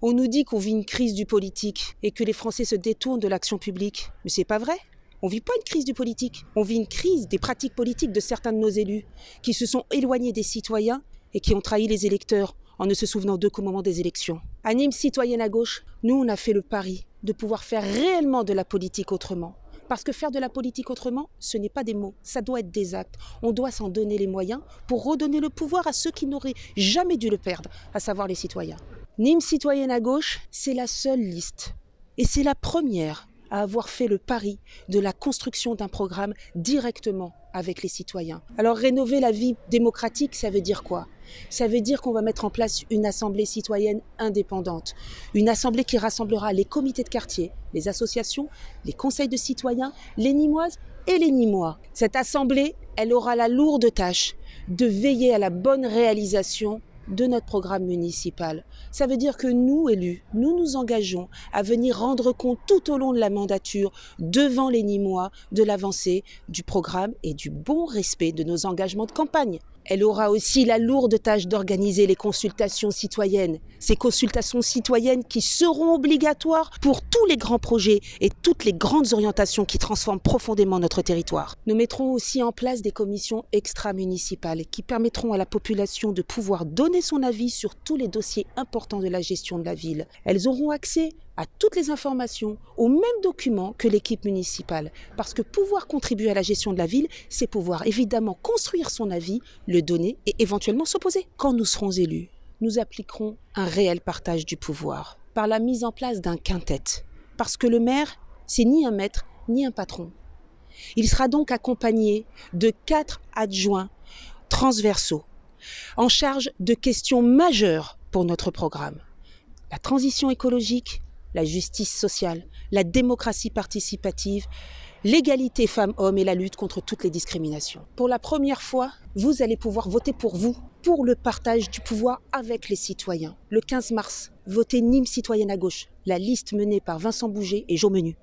On nous dit qu'on vit une crise du politique et que les Français se détournent de l'action publique. Mais c'est pas vrai. On ne vit pas une crise du politique. On vit une crise des pratiques politiques de certains de nos élus qui se sont éloignés des citoyens et qui ont trahi les électeurs en ne se souvenant d'eux qu'au moment des élections. À Nîmes Citoyenne à gauche, nous on a fait le pari de pouvoir faire réellement de la politique autrement. Parce que faire de la politique autrement, ce n'est pas des mots, ça doit être des actes. On doit s'en donner les moyens pour redonner le pouvoir à ceux qui n'auraient jamais dû le perdre, à savoir les citoyens. Nîmes Citoyenne à gauche, c'est la seule liste. Et c'est la première à avoir fait le pari de la construction d'un programme directement avec les citoyens. Alors rénover la vie démocratique, ça veut dire quoi ? Ça veut dire qu'on va mettre en place une assemblée citoyenne indépendante. Une assemblée qui rassemblera les comités de quartier, les associations, les conseils de citoyens, les Nîmoises et les Nîmois. Cette assemblée, elle aura la lourde tâche de veiller à la bonne réalisation de notre programme municipal. Ça veut dire que nous, élus, nous nous engageons à venir rendre compte tout au long de la mandature devant les Nîmois de l'avancée du programme et du bon respect de nos engagements de campagne. Elle aura aussi la lourde tâche d'organiser les consultations citoyennes. Ces consultations citoyennes qui seront obligatoires pour tous les grands projets et toutes les grandes orientations qui transforment profondément notre territoire. Nous mettrons aussi en place des commissions extra-municipales qui permettront à la population de pouvoir donner son avis sur tous les dossiers importants de la gestion de la ville. Elles auront accès à toutes les informations, aux mêmes documents que l'équipe municipale. Parce que pouvoir contribuer à la gestion de la ville, c'est pouvoir évidemment construire son avis, le donner et éventuellement s'opposer. Quand nous serons élus, nous appliquerons un réel partage du pouvoir par la mise en place d'un quintet. Parce que le maire, c'est ni un maître, ni un patron. Il sera donc accompagné de 4 adjoints transversaux en charge de questions majeures pour notre programme. La transition écologique, la justice sociale, la démocratie participative, l'égalité femmes-hommes et la lutte contre toutes les discriminations. Pour la première fois, vous allez pouvoir voter pour vous, pour le partage du pouvoir avec les citoyens. Le 15 mars, votez Nîmes Citoyenne à gauche, la liste menée par Vincent Bouget et Jo Menu.